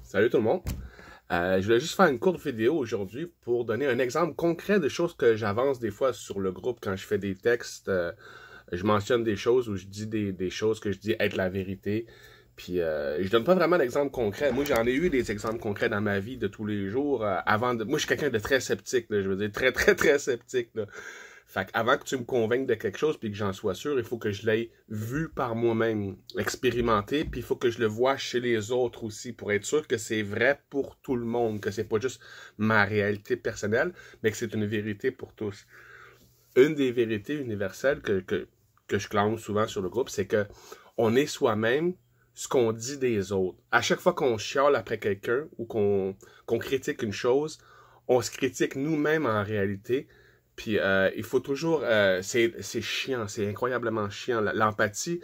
Salut tout le monde. Je voulais juste faire une courte vidéo aujourd'hui pour donner un exemple concret de choses que j'avance des fois sur le groupe quand je fais des textes. Je mentionne des choses où je dis des choses que je dis être la vérité. Puis je donne pas vraiment d'exemples concrets. Moi, j'en ai eu des exemples concrets dans ma vie de tous les jours. Moi, je suis quelqu'un de très sceptique, là, je veux dire très sceptique. Là. Fait qu'avant que tu me convainques de quelque chose puis que j'en sois sûr, il faut que je l'aie vu par moi-même, expérimenté, puis il faut que je le vois chez les autres aussi pour être sûr que c'est vrai pour tout le monde, que c'est pas juste ma réalité personnelle, mais que c'est une vérité pour tous. Une des vérités universelles que je clame souvent sur le groupe, c'est que on est soi-même ce qu'on dit des autres. À chaque fois qu'on chiale après quelqu'un ou qu'on critique une chose, on se critique nous-mêmes en réalité. Puis il faut toujours, c'est chiant, c'est incroyablement chiant. L'empathie,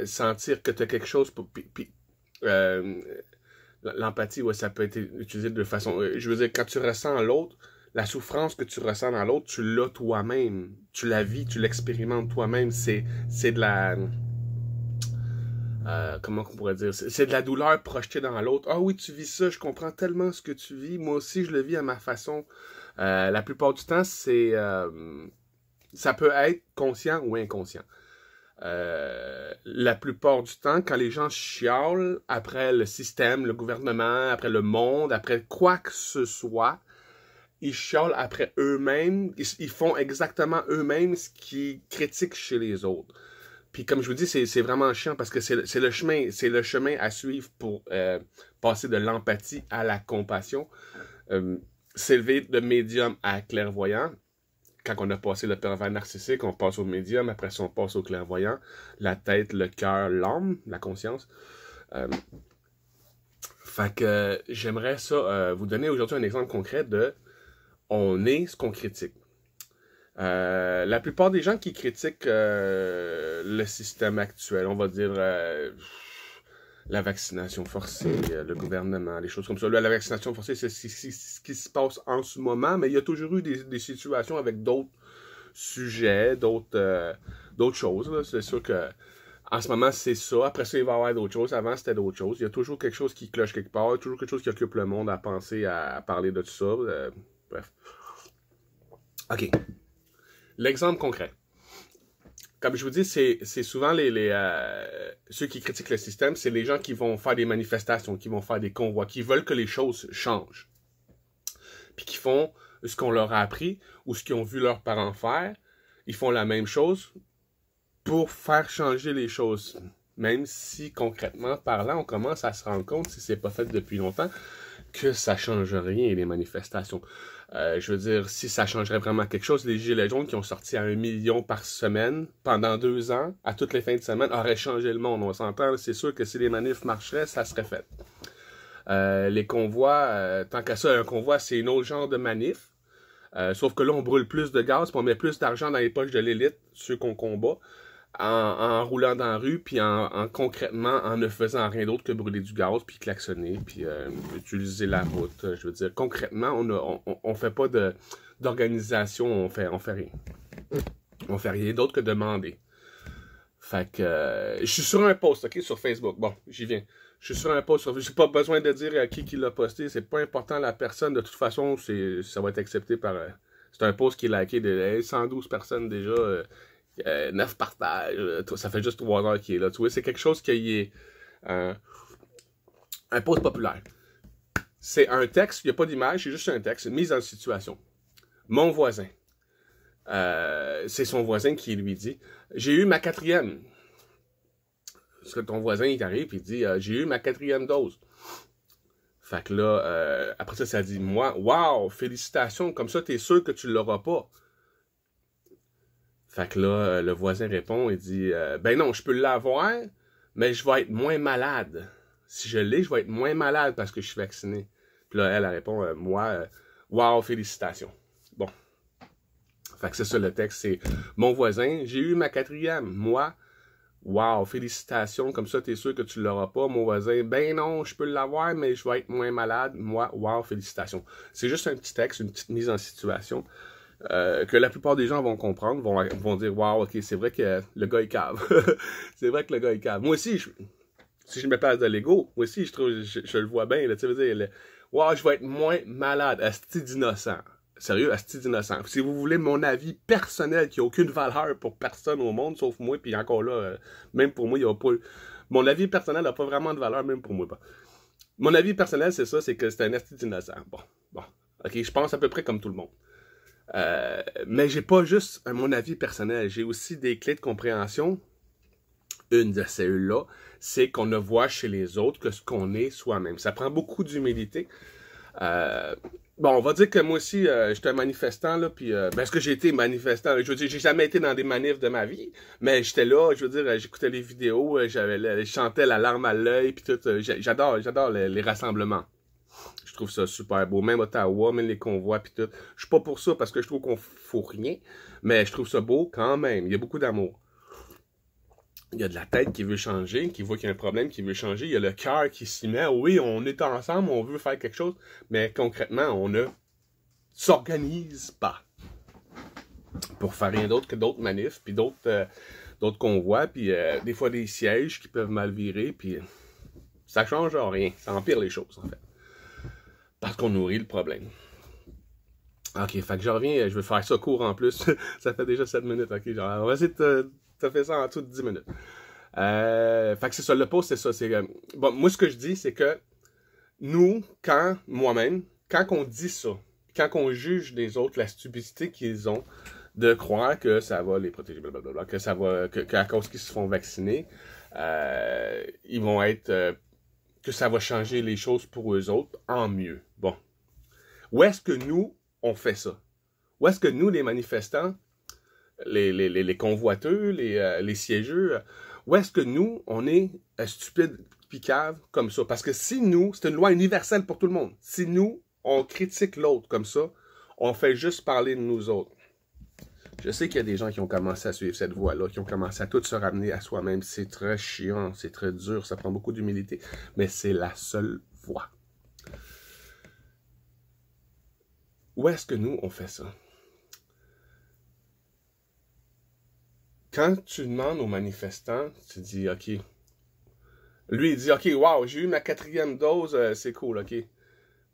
sentir que tu as quelque chose, euh, l'empathie, ouais, ça peut être utilisé de façon, je veux dire, quand tu ressens l'autre, la souffrance que tu ressens dans l'autre, tu l'as toi-même, tu la vis, tu l'expérimentes toi-même. C'est de la, comment on pourrait dire, c'est de la douleur projetée dans l'autre. Ah oui, tu vis ça, je comprends tellement ce que tu vis. Moi aussi, je le vis à ma façon. La plupart du temps, ça peut être conscient ou inconscient. La plupart du temps, quand les gens chialent après le système, le gouvernement, après le monde, après quoi que ce soit, ils chialent après eux-mêmes, ils font exactement eux-mêmes ce qu'ils critiquent chez les autres. Puis comme je vous dis, c'est vraiment chiant parce que c'est le chemin à suivre pour passer de l'empathie à la compassion. S'élever de médium à clairvoyant. Quand on a passé le pervers narcissique, on passe au médium, après ça on passe au clairvoyant. La tête, le cœur, l'âme, la conscience. Fait que j'aimerais ça vous donner aujourd'hui un exemple concret de on est ce qu'on critique. La plupart des gens qui critiquent le système actuel, on va dire la vaccination forcée, le gouvernement, les choses comme ça. Là, la vaccination forcée, c'est ce qui se passe en ce moment, mais il y a toujours eu des situations avec d'autres sujets, d'autres choses. C'est sûr que en ce moment, c'est ça. Après ça, il va y avoir d'autres choses. Avant, c'était d'autres choses. Il y a toujours quelque chose qui cloche quelque part. Il y a toujours quelque chose qui occupe le monde à penser, à parler de tout ça. Bref. OK. L'exemple concret. Comme je vous dis, c'est souvent ceux qui critiquent le système, c'est les gens qui vont faire des manifestations, qui vont faire des convois, qui veulent que les choses changent. Puis qui font ce qu'on leur a appris ou ce qu'ils ont vu leurs parents faire. Ils font la même chose pour faire changer les choses. Même si, concrètement parlant, on commence à se rendre compte, si c'est pas fait depuis longtemps, que ça change rien, les manifestations. Je veux dire, si ça changerait vraiment quelque chose, les Gilets jaunes qui ont sorti à 1 million par semaine pendant 2 ans, à toutes les fins de semaine, auraient changé le monde. On s'entend, c'est sûr que si les manifs marcheraient, ça serait fait. Les convois, tant qu'à ça, un convoi, c'est un autre genre de manif. Sauf que là, on brûle plus de gaz, puis on met plus d'argent dans les poches de l'élite, ceux qu'on combat, en roulant dans la rue, puis concrètement, en ne faisant rien d'autre que brûler du gaz, puis klaxonner, puis utiliser la route. Je veux dire, concrètement, on fait pas d'organisation, on fait rien. On fait rien d'autre que demander. Fait que, je suis sur un post, ok, sur Facebook. Bon, j'y viens. Je suis sur un post, j'ai pas besoin de dire à qui l'a posté, c'est pas important la personne, de toute façon, ça va être accepté par... c'est un post qui est liké de 112 personnes déjà, 9 partages, ça fait juste 3 heures qu'il est là. Tu vois, c'est quelque chose qui est un post populaire. C'est un texte, il n'y a pas d'image, c'est juste un texte, une mise en situation. Mon voisin. C'est son voisin qui lui dit « J'ai eu ma 4e. » Parce que ton voisin, il arrive et il dit « J'ai eu ma 4e dose. » Fait que là, après ça dit « Moi, wow, félicitations, comme ça, t'es sûr que tu l'auras pas. » Fait que là, le voisin répond et dit « Ben non, je peux l'avoir, mais je vais être moins malade. Si je l'ai, je vais être moins malade parce que je suis vacciné. » Puis là, elle répond « Moi, wow, félicitations. » Bon. Fait que c'est ça le texte, c'est « Mon voisin, j'ai eu ma 4e. Moi, wow, félicitations, comme ça, t'es sûr que tu l'auras pas. Mon voisin, ben non, je peux l'avoir, mais je vais être moins malade. Moi, wow, félicitations. » C'est juste un petit texte, une petite mise en situation que la plupart des gens vont comprendre, vont dire « Wow, ok, c'est vrai que le gars est cave. » C'est vrai que le gars est cave. Moi aussi, Si je me place de l'ego, moi aussi, je le vois bien, là, tu veux dire, wow, je vais être moins malade, asti d'innocent. Sérieux, asti d'innocent. Si vous voulez mon avis personnel qui n'a aucune valeur pour personne au monde, sauf moi, puis encore là, même pour moi, il n'y a pas... Mon avis personnel n'a pas vraiment de valeur, même pour moi. Pas. Mon avis personnel, c'est ça, c'est que c'est un asti d'innocent. Bon. Ok, je pense à peu près comme tout le monde. Mais j'ai pas juste mon avis personnel, j'ai aussi des clés de compréhension. Une de celles-là, c'est qu'on ne voit chez les autres que ce qu'on est soi-même. Ça prend beaucoup d'humilité. Bon, on va dire que moi aussi, j'étais un manifestant, là, puis est-ce que j'ai été manifestant? Je veux dire, j'ai jamais été dans des manifs de ma vie, mais j'étais là, je veux dire, j'écoutais les vidéos, je chantais la larme à l'œil, puis tout. J'adore les rassemblements. Je trouve ça super beau. Même Ottawa, même les convois, puis tout. Je suis pas pour ça parce que je trouve qu'on fout rien, mais je trouve ça beau quand même. Il y a beaucoup d'amour. Il y a de la tête qui veut changer, qui voit qu'il y a un problème, qui veut changer. Il y a le cœur qui s'y met. Oui, on est ensemble, on veut faire quelque chose, mais concrètement, on ne s'organise pas pour faire rien d'autre que d'autres manifs, puis d'autres convois, puis des fois des sièges qui peuvent mal virer, puis ça change rien. Ça empire les choses, en fait. Parce qu'on nourrit le problème. Ok, fait que je reviens, je vais faire ça court en plus. Ça fait déjà 7 minutes, ok. Genre, on va essayer de te faire ça en dessous de 10 minutes. Fait que c'est ça, le post, c'est ça. Bon, moi, ce que je dis, c'est que nous, moi-même, quand on dit ça, quand on juge les autres, la stupidité qu'ils ont de croire que ça va les protéger, blablabla, que ça va, qu'à cause qu'ils se font vacciner, ils vont être, que ça va changer les choses pour eux autres en mieux. Bon. Où est-ce que nous, on fait ça? Où est-ce que nous, les manifestants, les convoiteux, les siégeux, où est-ce que nous, on est stupides pis caves comme ça? Parce que si nous, c'est une loi universelle pour tout le monde, si nous, on critique l'autre comme ça, on fait juste parler de nous autres. Je sais qu'il y a des gens qui ont commencé à suivre cette voie-là, qui ont commencé à tout se ramener à soi-même. C'est très chiant, c'est très dur, ça prend beaucoup d'humilité, mais c'est la seule voie. Où est-ce que nous, on fait ça? Quand tu demandes aux manifestants, tu dis, OK. Lui, il dit, OK, wow, j'ai eu ma 4e dose, c'est cool, OK.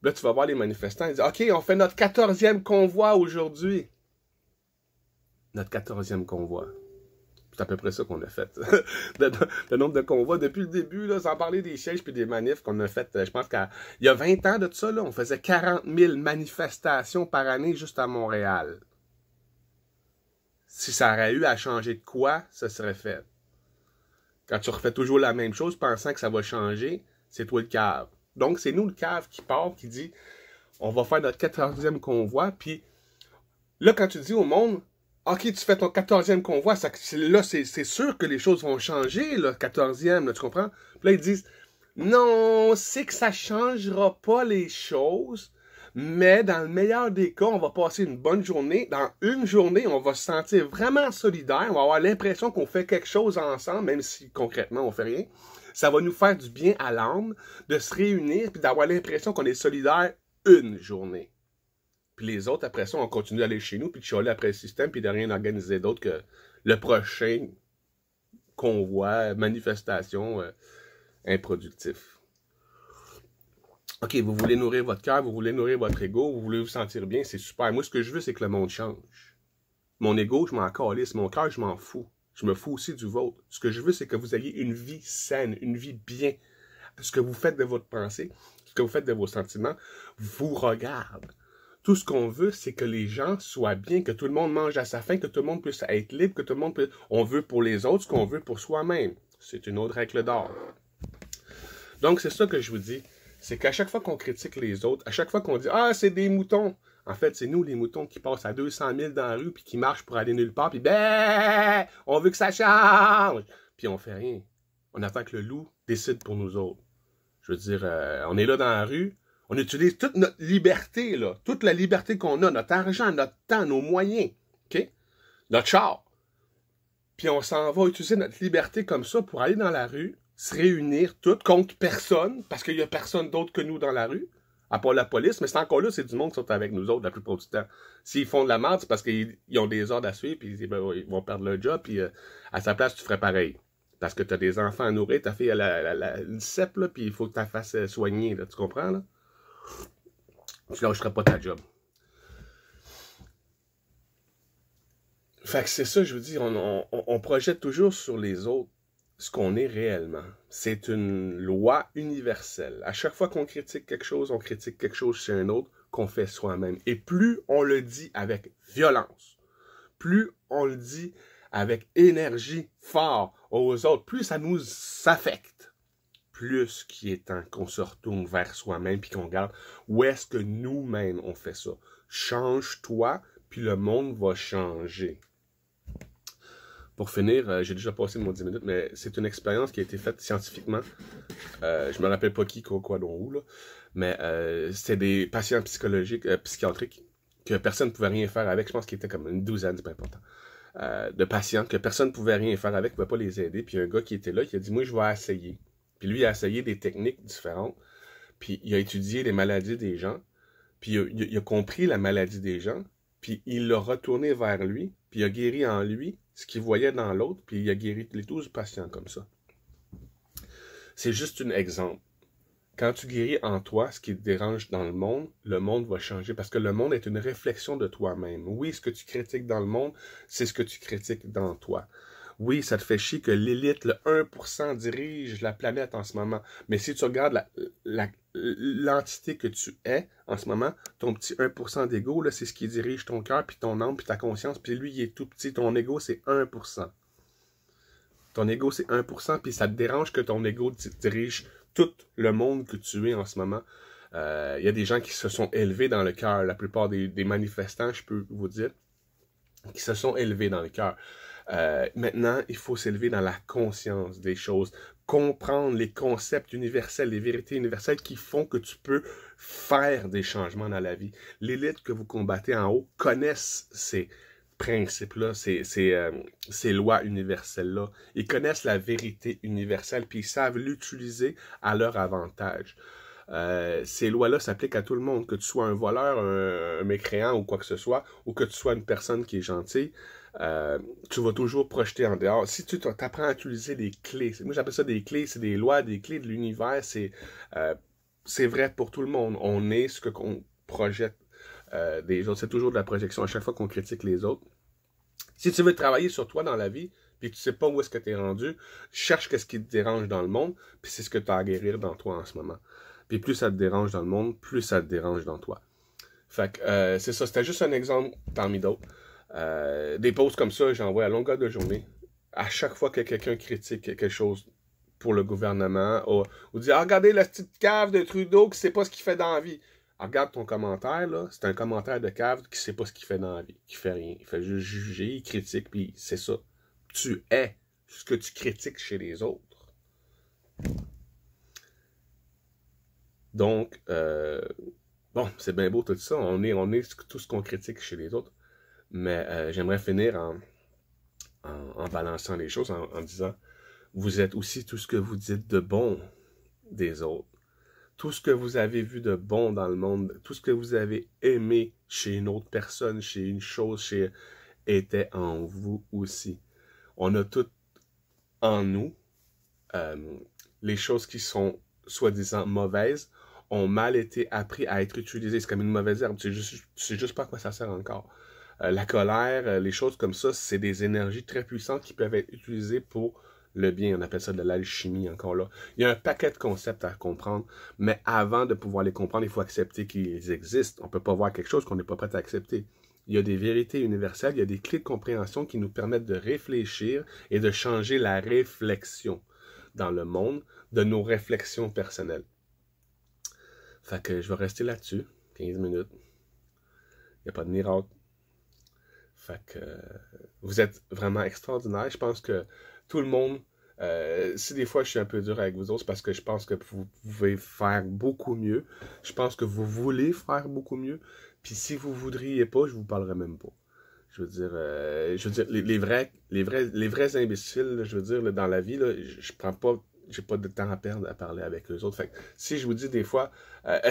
Là, tu vas voir les manifestants, ils disent, OK, on fait notre 14e convoi aujourd'hui. Notre 14e convoi. C'est à peu près ça qu'on a fait. le nombre de convois, depuis le début, là, sans parler des sièges puis des manifs qu'on a fait, je pense qu'il y a 20 ans de ça, là, on faisait 40 000 manifestations par année juste à Montréal. Si ça aurait eu à changer de quoi, ça serait fait. Quand tu refais toujours la même chose, pensant que ça va changer, c'est toi le cave. Donc, c'est nous le cave qui part, qui dit, on va faire notre 14e convoi, puis là, quand tu dis au monde, OK, tu fais ton 14e convoi, là, c'est sûr que les choses vont changer, le 14e, là, tu comprends? Puis là, ils disent, non, c'est que ça changera pas les choses, mais dans le meilleur des cas, on va passer une bonne journée. Dans une journée, on va se sentir vraiment solidaire, on va avoir l'impression qu'on fait quelque chose ensemble, même si concrètement, on fait rien. Ça va nous faire du bien à l'âme de se réunir puis d'avoir l'impression qu'on est solidaire une journée. Puis les autres, après ça, on continue d'aller chez nous, puis de chialer après le système, puis de rien organiser d'autre que le prochain convoi, manifestation improductif. OK, vous voulez nourrir votre cœur, vous voulez nourrir votre ego, vous voulez vous sentir bien, c'est super. Moi, ce que je veux, c'est que le monde change. Mon ego, je m'en calisse. Mon cœur, je m'en fous. Je me fous aussi du vôtre. Ce que je veux, c'est que vous ayez une vie saine, une vie bien. Ce que vous faites de votre pensée, ce que vous faites de vos sentiments, vous regarde. Tout ce qu'on veut, c'est que les gens soient bien, que tout le monde mange à sa faim, que tout le monde puisse être libre, que tout le monde puisse... On veut pour les autres ce qu'on veut pour soi-même. C'est une autre règle d'or. Donc, c'est ça que je vous dis. C'est qu'à chaque fois qu'on critique les autres, à chaque fois qu'on dit « Ah, c'est des moutons », en fait, c'est nous les moutons qui passent à 200 000 dans la rue puis qui marchent pour aller nulle part, puis « Ben, on veut que ça change », puis on fait rien. On attend que le loup décide pour nous autres. Je veux dire, on est là dans la rue, on utilise toute notre liberté, là, toute la liberté qu'on a, notre argent, notre temps, nos moyens, OK? Notre char. Puis on s'en va utiliser notre liberté comme ça pour aller dans la rue, se réunir toutes contre personne, parce qu'il n'y a personne d'autre que nous dans la rue, à part la police, mais c'est encore là, c'est du monde qui sont avec nous autres la plupart du temps. S'ils font de la merde, c'est parce qu'ils ont des ordres à suivre, puis ils vont perdre leur job, puis à sa place, tu ferais pareil. Parce que tu as des enfants à nourrir, ta fille a le CEP, là, puis il faut que tu la fasses soigner, là, tu comprends, là? Tu lâcheras pas ta job. Fait que c'est ça, je vous dis, on projette toujours sur les autres ce qu'on est réellement. C'est une loi universelle. À chaque fois qu'on critique quelque chose, on critique quelque chose chez un autre qu'on fait soi-même. Et plus on le dit avec violence, plus on le dit avec énergie fort aux autres, plus ça nous affecte. Plus qu'il est temps qu'on se retourne vers soi-même puis qu'on regarde où est-ce que nous-mêmes on fait ça. Change-toi, puis le monde va changer. Pour finir, j'ai déjà passé mon 10 minutes, mais c'est une expérience qui a été faite scientifiquement. Je me rappelle pas qui, quoi, dont où, là. Mais c'était des patients psychiatriques, que personne ne pouvait rien faire avec. Je pense qu'il était comme une douzaine, c'est pas important. De patients que personne ne pouvait rien faire avec, ne pouvait pas les aider. Puis un gars qui était là, qui a dit, moi, je vais essayer. Puis lui, il a essayé des techniques différentes. Puis il a étudié les maladies des gens. Puis il a compris la maladie des gens. Puis il l'a retourné vers lui. Puis il a guéri en lui ce qu'il voyait dans l'autre. Puis il a guéri les 12 patients comme ça. C'est juste un exemple. Quand tu guéris en toi ce qui te dérange dans le monde va changer parce que le monde est une réflexion de toi-même. Oui, ce que tu critiques dans le monde, c'est ce que tu critiques dans toi. Oui, ça te fait chier que l'élite, le 1% dirige la planète en ce moment. Mais si tu regardes l'entité que tu es en ce moment, ton petit 1% d'ego, c'est ce qui dirige ton cœur, puis ton âme, puis ta conscience. Puis lui, il est tout petit. Ton ego, c'est 1%. Ton ego, c'est 1%, puis ça te dérange que ton ego dirige tout le monde que tu es en ce moment. Il y a des gens qui se sont élevés dans le cœur. La plupart des manifestants, je peux vous dire, qui se sont élevés dans le cœur. Maintenant, il faut s'élever dans la conscience des choses, comprendre les concepts universels, les vérités universelles qui font que tu peux faire des changements dans la vie. L'élite que vous combattez en haut connaissent ces principes-là, ces lois universelles-là. Ils connaissent la vérité universelle, puis ils savent l'utiliser à leur avantage. Ces lois-là s'appliquent à tout le monde, que tu sois un voleur, un mécréant ou quoi que ce soit, ou que tu sois une personne qui est gentille, tu vas toujours projeter en dehors. Si tu apprends à utiliser des clés, moi j'appelle ça des clés, c'est des lois, des clés de l'univers, c'est vrai pour tout le monde. On est ce qu'on projette des autres. C'est toujours de la projection à chaque fois qu'on critique les autres. Si tu veux travailler sur toi dans la vie, puis tu sais pas où est-ce que tu es rendu, cherche qu'est-ce qui te dérange dans le monde, puis c'est ce que tu as à guérir dans toi en ce moment. Puis plus ça te dérange dans le monde, plus ça te dérange dans toi. Fait que c'est ça, c'était juste un exemple parmi d'autres. Des posts comme ça, j'en vois à longueur de journée. À chaque fois que quelqu'un critique quelque chose pour le gouvernement, ou dit « Ah, regardez la petite cave de Trudeau qui sait pas ce qu'il fait dans la vie. » Regarde ton commentaire, là, c'est un commentaire de cave qui sait pas ce qu'il fait dans la vie, qui fait rien. Il fait juste juger, il critique, puis c'est ça. Tu es ce que tu critiques chez les autres. Donc, bon, c'est bien beau tout ça, on est tout ce qu'on critique chez les autres, mais j'aimerais finir en balançant les choses, en disant, vous êtes aussi tout ce que vous dites de bon des autres. Tout ce que vous avez vu de bon dans le monde, tout ce que vous avez aimé chez une autre personne, chez une chose, était en vous aussi. On a tout en nous. Les choses qui sont soi-disant mauvaises ont mal été appris à être utilisées. C'est comme une mauvaise herbe. Tu sais juste pas à quoi ça sert encore. La colère, les choses comme ça, c'est des énergies très puissantes qui peuvent être utilisées pour le bien. On appelle ça de l'alchimie encore là. Il y a un paquet de concepts à comprendre, mais avant de pouvoir les comprendre, il faut accepter qu'ils existent. On peut pas voir quelque chose qu'on n'est pas prêt à accepter. Il y a des vérités universelles, il y a des clés de compréhension qui nous permettent de réfléchir et de changer la réflexion dans le monde de nos réflexions personnelles. Fait que je vais rester là-dessus, 15 minutes. Il n'y a pas de miracle. Fait que vous êtes vraiment extraordinaire. Je pense que tout le monde, si des fois je suis un peu dur avec vous autres, c'est parce que je pense que vous pouvez faire beaucoup mieux. Je pense que vous voulez faire beaucoup mieux. Puis si vous voudriez pas, je vous parlerai même pas. Je veux dire, les vrais imbéciles, là, je veux dire, là, dans la vie, là, je prends pas, j'ai pas de temps à perdre à parler avec eux autres. Fait que, si je vous dis des fois,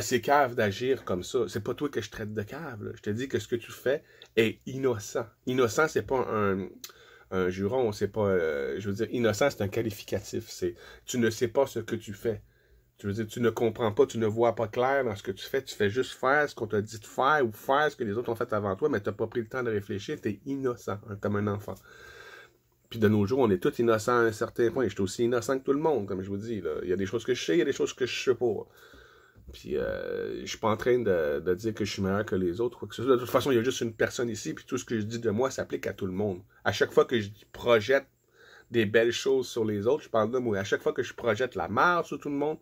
c'est cave d'agir comme ça, c'est pas toi que je traite de cave, là. Je te dis que ce que tu fais est innocent. Innocent, c'est pas un juron, on sait pas, je veux dire, innocent, c'est un qualificatif. Tu ne sais pas ce que tu fais. Tu veux dire, tu ne comprends pas, tu ne vois pas clair dans ce que tu fais juste faire ce qu'on t'a dit de faire ou faire ce que les autres ont fait avant toi, mais tu n'as pas pris le temps de réfléchir, tu es innocent, hein, comme un enfant. Puis de nos jours, on est tous innocents à un certain point. Je suis aussi innocent que tout le monde, comme je vous dis. Là. Il y a des choses que je sais, il y a des choses que je sais pas. Puis je suis pas en train de dire que je suis meilleur que les autres. Quoi que ce soit. De toute façon, il y a juste une personne ici, puis tout ce que je dis de moi s'applique à tout le monde. À chaque fois que je projette des belles choses sur les autres, je parle de moi. À chaque fois que je projette la merde sur tout le monde,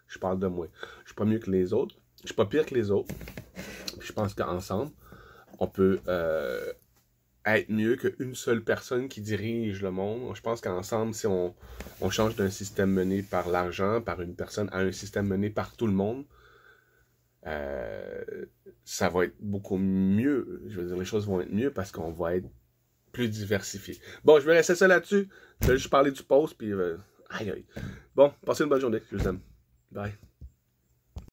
je parle de moi. Je suis pas mieux que les autres. Je suis pas pire que les autres. Je pense qu'ensemble, on peut être mieux qu'une seule personne qui dirige le monde. Je pense qu'ensemble, si on change d'un système mené par l'argent, par une personne, à un système mené par tout le monde, ça va être beaucoup mieux. Je veux dire, les choses vont être mieux parce qu'on va être plus diversifié. Bon, je vais laisser ça là-dessus. Je vais juste parler du post, puis aïe aïe. Bon, passez une bonne journée. Je vous aime. Bye.